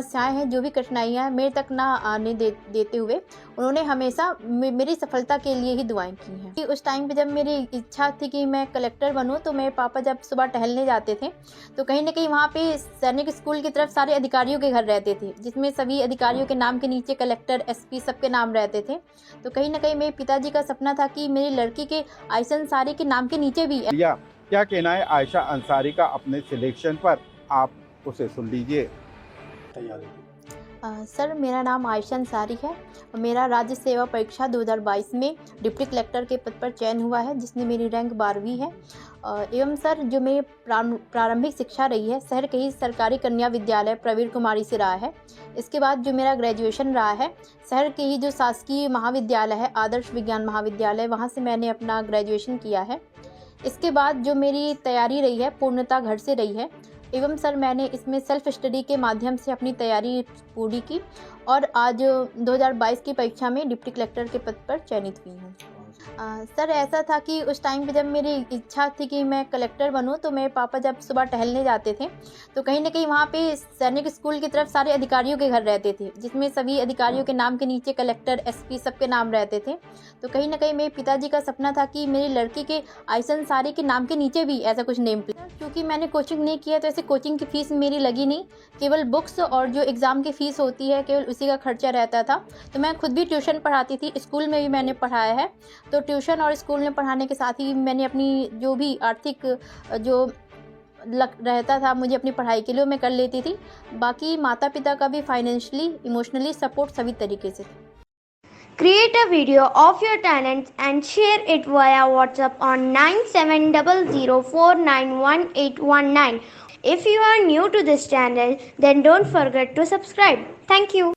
समस्याएं हैं, जो भी कठिनाइयां हैं, मेरे तक ना आने देते हुए उन्होंने हमेशा मेरी सफलता के लिए ही दुआएं की हैं। कि उस टाइम पे जब मेरी इच्छा थी कि मैं कलेक्टर बनूं, तो मेरे पापा जब सुबह टहलने जाते थे तो कहीं ना कहीं वहाँ पे सैनिक स्कूल की तरफ सारे अधिकारियों के घर रहते थे, जिसमें सभी अधिकारियों के नाम के नीचे कलेक्टर, एसपी सबके नाम रहते थे। तो कहीं ना कहीं मेरे पिताजी का सपना था कि मेरी लड़की के आयशा अंसारी के नाम के नीचे भी। क्या कहना है आयशा अंसारी का अपने सिलेक्शन पर, आप उसे सुन लीजिए। सर, मेरा नाम आयशा अंसारी है। मेरा राज्य सेवा परीक्षा 2022 में डिप्टी कलेक्टर के पद पर चयन हुआ है, जिसमें मेरी रैंक 12वीं है। एवं सर, जो मेरी प्रारंभिक शिक्षा रही है, शहर के ही सरकारी कन्या विद्यालय प्रवीण कुमारी से रहा है। इसके बाद जो मेरा ग्रेजुएशन रहा है, शहर के ही जो शासकीय महाविद्यालय है, आदर्श विज्ञान महाविद्यालय, वहाँ से मैंने अपना ग्रेजुएशन किया है। इसके बाद जो मेरी तैयारी रही है, पूर्णतः घर से रही है। एवं सर, मैंने इसमें सेल्फ स्टडी के माध्यम से अपनी तैयारी पूरी की और आज 2022 की परीक्षा में डिप्टी कलेक्टर के पद पर चयनित हुई हूँ। सर, ऐसा था कि उस टाइम पे जब मेरी इच्छा थी कि मैं कलेक्टर बनूं, तो मेरे पापा जब सुबह टहलने जाते थे तो कहीं ना कहीं वहाँ पे सैनिक स्कूल की तरफ सारे अधिकारियों के घर रहते थे, जिसमें सभी अधिकारियों के नाम के नीचे कलेक्टर, एसपी सबके नाम रहते थे। तो कहीं ना कहीं मेरे पिताजी का सपना था कि मेरी लड़की के आयशा अंसारी के नाम के नीचे भी ऐसा कुछ नेम प्लेट। क्योंकि मैंने कोचिंग नहीं किया, तो ऐसे कोचिंग की फ़ीस मेरी लगी नहीं, केवल बुक्स और जो एग्ज़ाम की फ़ीस होती है, केवल उसी का खर्चा रहता था। तो मैं खुद भी ट्यूशन पढ़ाती थी, स्कूल में भी मैंने पढ़ाया है। तो ट्यूशन और स्कूल में पढ़ाने के साथ ही मैंने अपनी जो भी आर्थिक जो रहता था मुझे अपनी पढ़ाई के लिए, मैं कर लेती थी। बाकी माता पिता का भी फाइनेंशियली, इमोशनली सपोर्ट सभी तरीके से। Create a video of your talents and share it via WhatsApp on 9700491819. If you are new to this channel, then don't forget to subscribe. Thank you.